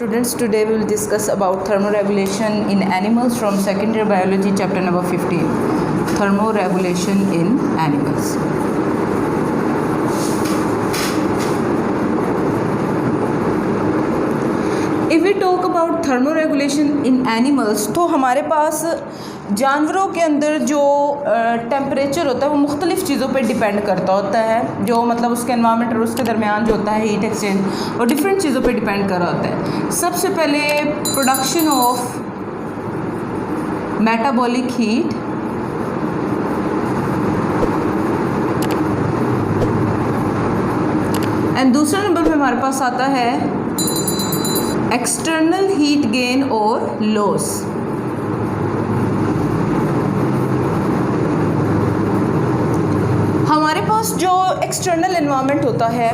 Students, today we will discuss about thermoregulation in animals from second year biology chapter number 15, thermoregulation in animals. If we talk about thermoregulation in animals, तो हमारे पास जानवरों के अंदर जो temperature होता है वो मुख्तलिफ़ चीज़ों पे डिपेंड करता होता है, जो मतलब उसके एनवायरनमेंट और उसके दरमियान जो होता है हीट एक्सचेंज और डिफरेंट चीज़ों पे डिपेंड कर रहा होता है। सबसे पहले production of metabolic heat, and दूसरे नंबर पे हमारे पास आता है एक्सटर्नल हीट गेन और लॉस। हमारे पास जो एक्सटर्नल एनवायरनमेंट होता है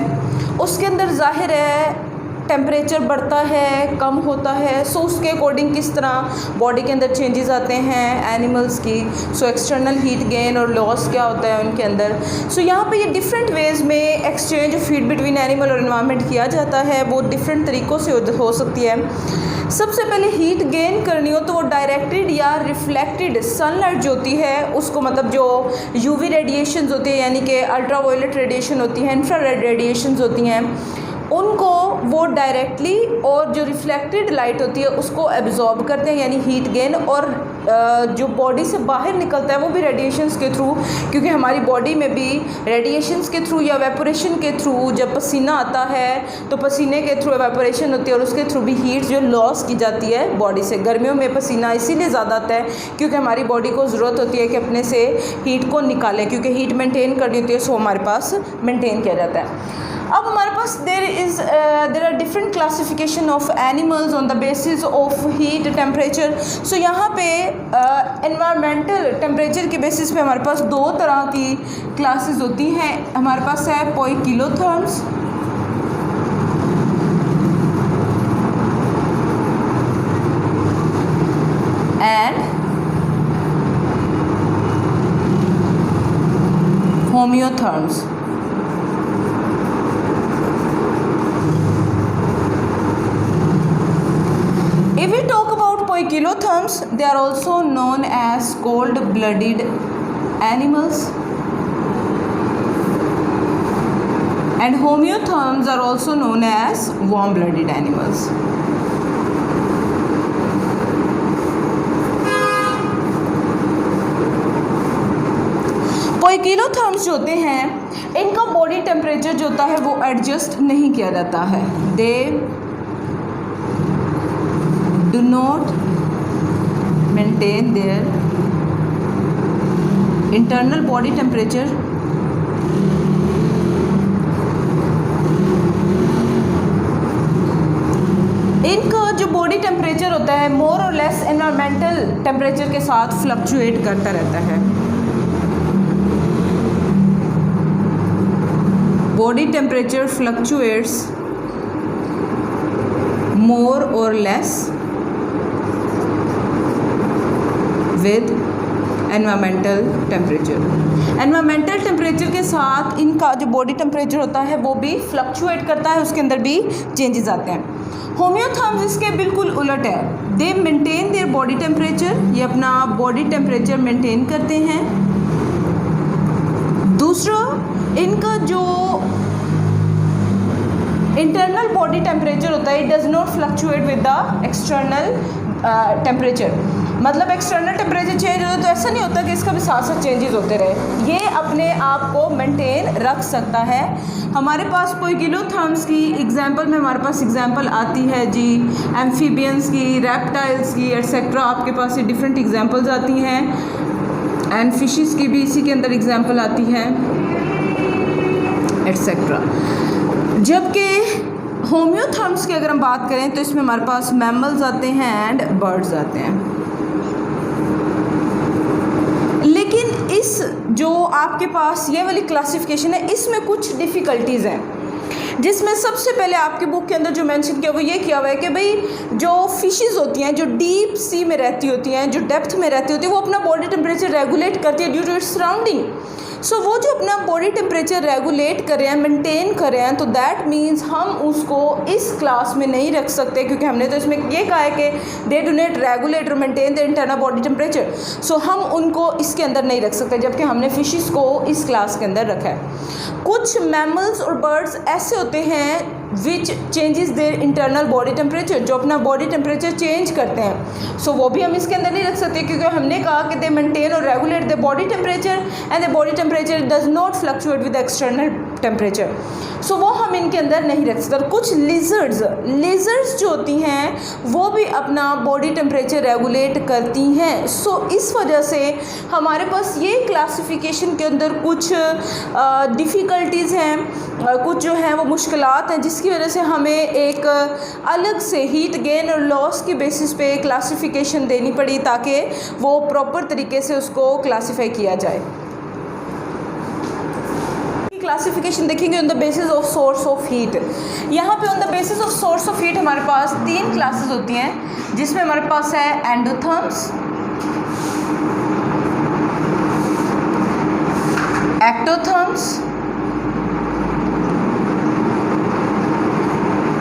उसके अंदर जाहिर है टेम्परेचर बढ़ता है, कम होता है, सो उसके अकॉर्डिंग किस तरह बॉडी के अंदर चेंजेस आते हैं एनिमल्स की। सो एक्सटर्नल हीट गेन और लॉस क्या होता है उनके अंदर। सो यहाँ पे ये डिफरेंट वेज में exchange of heat between animal और एनवायरनमेंट किया जाता है, वो डिफरेंट तरीक़ों से हो सकती है। सबसे पहले हीट गेन करनी हो तो वो डायरेक्टेड या रिफ्लेक्टेड सनलाइट जो होती है उसको, मतलब जो यूवी रेडिएशंस होती है यानी कि अल्ट्रावायलेट रेडिएशन होती है, इंफ्रारेड रेडिएशंस होती हैं, उनको वो डायरेक्टली और जो रिफ्लेक्टेड लाइट होती है उसको एब्जॉर्ब करते हैं यानी हीट गेन, और जो बॉडी से बाहर निकलता है वो भी रेडिएशंस के थ्रू, क्योंकि हमारी बॉडी में भी रेडिएशंस के थ्रू या एवेपोरेशन के थ्रू जब पसीना आता है तो पसीने के थ्रू एवेपोरेशन होती है और उसके थ्रू भी हीट जो लॉस की जाती है बॉडी से। गर्मियों में पसीना इसीलिए ज़्यादा आता है क्योंकि हमारी बॉडी को ज़रूरत होती है कि अपने से हीट को निकाले, क्योंकि हीट मेंटेन करनी होती है, सो हमारे पास मेंटेन किया जाता है। अब हमारे पास there are different classification of animals on the basis of heat temperature. So यहाँ पे एनवायरमेंटल टेम्परेचर के बेसिस पे हमारे पास दो तरह की क्लासेस होती हैं। हमारे पास है poikilotherms and homeotherms. If we talk about poikilotherms, they are also known as cold-blooded animals, and homeotherms are also known as warm-blooded animals. Poikilotherms जो होते हैं इनका बॉडी टेम्परेचर जो होता है वो एडजस्ट नहीं किया जाता है। दे do not maintain their internal body temperature इनका जो बॉडी टेम्परेचर होता है मोर और लेस एनवायरमेंटल टेम्परेचर के साथ फ्लक्चुएट करता रहता है। Body temperature fluctuates more or less with environmental temperature. Environmental temperature के साथ इनका जो बॉडी टेम्परेचर होता है वो भी फ्लक्चुएट करता है, उसके अंदर भी चेंजेस आते हैं। होम्योथर्म्स इसके बिल्कुल उलट है। दे मेंटेन देयर बॉडी टेम्परेचर, ये अपना बॉडी टेम्परेचर मेंटेन करते हैं। दूसरा, इनका जो इंटरनल बॉडी टेम्परेचर होता है it does not fluctuate with the external temperature. मतलब एक्सटर्नल टेम्परेचर चेंज होता है तो ऐसा नहीं होता कि इसका भी साथ साथ चेंजेस होते रहे, ये अपने आप को मेंटेन रख सकता है। हमारे पास पोइकिलोथर्म्स की एग्जांपल में हमारे पास एग्जांपल आती है जी एम्फीबियंस की, रेप्टाइल्स की एटसेट्रा, आपके पास ये डिफरेंट एग्जांपल्स आती हैं, एंड फिशेस की भी इसी के अंदर एग्जांपल आती है एटसेट्रा। जबकि होम्योथर्म्स की अगर हम बात करें तो इसमें हमारे पास मैमल्स आते हैं एंड बर्ड्स आते हैं। लेकिन इस जो आपके पास ये वाली क्लासिफिकेशन है इसमें कुछ डिफ़िकल्टीज़ हैं, जिसमें सबसे पहले आपके बुक के अंदर जो मेंशन किया वो ये किया हुआ है कि भाई जो फिशेस होती हैं जो डीप सी में रहती होती हैं, जो डेप्थ में रहती होती है, वो अपना बॉडी टेम्परेचर रेगुलेट करती है ड्यू टू इट्स सराउंडिंग। सो वो जो अपना बॉडी टेम्परेचर रेगुलेट कर रहे हैं, मेंटेन कर रहे हैं, तो दैट मीन्स हम उसको इस क्लास में नहीं रख सकते, क्योंकि हमने तो इसमें ये कहा है कि दे डू नॉट रेगुलेट और maintain the internal body temperature. So हम उनको इसके अंदर नहीं रख सकते, जबकि हमने फिशेस को इस क्लास के अंदर रखा है। कुछ मैमल्स और बर्ड्स ऐसे होते हैं विच changes there internal body temperature, जो अपना बॉडी टेम्परेचर चेंज करते हैं। सो वो भी हम इसके अंदर नहीं रख सकते, क्योंकि हमने कहा कि दे मेंटेन और regulate the body temperature and the body temperature does not fluctuate with external temperature. So वो हम इनके अंदर नहीं रख सकते। और कुछ लिजर्ड्स जो होती हैं वो भी अपना बॉडी टेम्परेचर रेगुलेट करती हैं। सो इस वजह से हमारे पास ये क्लासिफिकेशन के अंदर कुछ डिफ़िकल्टीज़ हैं, कुछ जो हैं वो मुश्किलात हैं, जिसकी वजह से हमें एक अलग से हीट गेन और लॉस की बेसिस पे क्लासिफिकेशन देनी पड़ी, ताकि वो प्रॉपर तरीके से उसको क्लासीफाई किया जाए। क्लासिफिकेशन देखेंगे on the basis of source of heat. यहाँ पे on the basis of source of heat हमारे पास 3 क्लासेस होती हैं, जिसमें हमारे पास है एंडोथर्म्स, एक्टोथर्म्स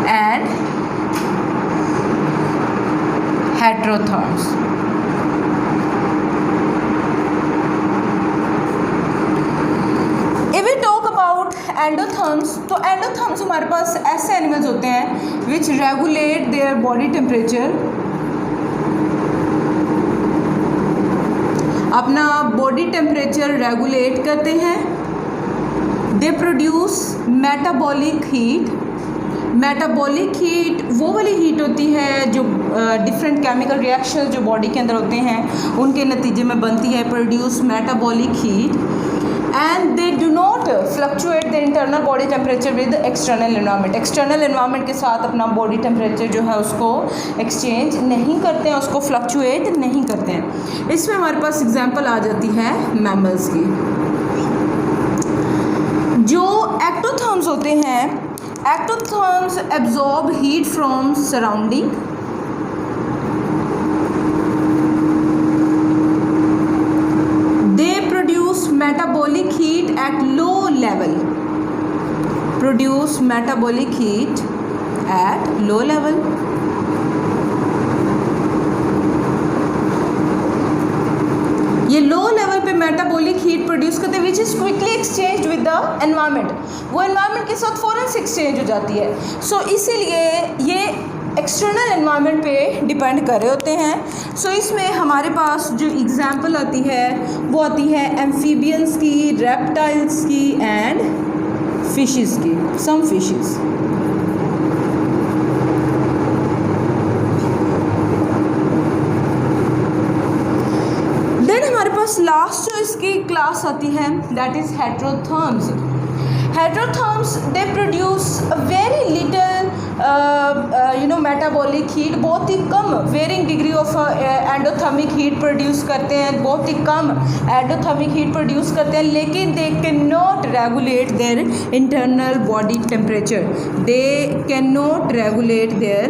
एंड हेटेरोथर्म्स। एंडोथर्म्स, तो एंडोथर्म्स हमारे पास ऐसे एनिमल्स होते हैं विच रेगुलेट देयर बॉडी टेम्परेचर, अपना बॉडी टेम्परेचर रेगुलेट करते हैं। They produce metabolic heat. Metabolic heat वो वाली हीट होती है जो डिफरेंट केमिकल रिएक्शंस जो बॉडी के अंदर होते हैं उनके नतीजे में बनती है, produce metabolic heat. And they do not fluctuate the internal body temperature with external environment. External environment के साथ अपना बॉडी टेम्परेचर जो है उसको एक्सचेंज नहीं करते हैं, उसको फ्लक्चुएट नहीं करते हैं। इसमें हमारे पास एग्जांपल आ जाती है मैमल्स की। जो एक्टोथर्म्स होते हैं, ectotherms absorb heat from surrounding. Metabolic heat at low level, produce metabolic heat at low level। ये लो लेवल पे मेटाबॉलिक हीट प्रोड्यूस करते हैं which is quickly exchange with the environment. वो एनवायरनमेंट के साथ फ़ौरन से एक्सचेंज हो जाती है। सो इसीलिए ये एक्सटर्नल एनवायरनमेंट पे डिपेंड कर रहे होते हैं। सो इसमें हमारे पास जो एग्जांपल आती है वो आती है एम्फीबियंस की, रेप्टाइल्स की एंड फिशेस की, सम फिशेस। देन हमारे पास लास्ट जो इसकी क्लास आती है that is heterotherms. Heterotherms they produce very little metabolic heat, बहुत ही कम varying degree of endothermic heat produce करते हैं, बहुत ही कम एंडोथर्मिक हीट प्रोड्यूस करते हैं, लेकिन they can not regulate their internal body temperature. They can not regulate their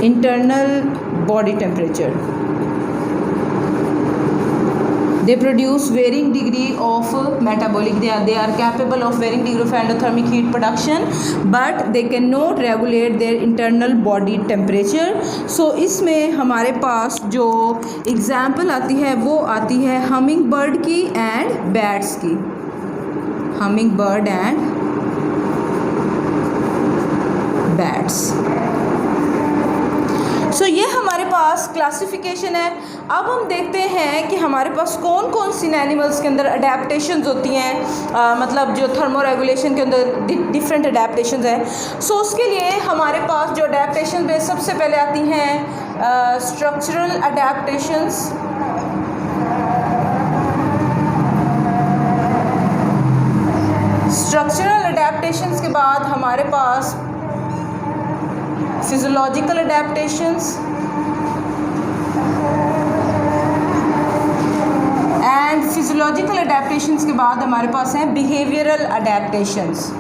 internal body temperature. They produce varying degree of metabolic, they are capable of varying degree of endothermic heat production, but they cannot regulate their internal body temperature। so इसमें हमारे पास जो example आती है वो आती है humming bird की and bats की, हमिंग बर्ड एंड बैट्स। सो ये हमारे पास क्लासिफिकेशन है। अब हम देखते हैं कि हमारे पास कौन कौन सी एनिमल्स के अंदर अडेप्टेशंस होती हैं, मतलब जो थर्मो रेगुलेशन के अंदर डिफरेंट अडेप्टेशंस हैं। सो उसके लिए हमारे पास जो अडेप्टेशन में सबसे पहले आती हैं स्ट्रक्चरल अडेप्टेशंस। स्ट्रक्चरल अडेप्टेशंस के बाद हमारे पास physiological adaptations and physiological adaptations के बाद हमारे पास हैं बिहेवियरल अडेप्टेशंस।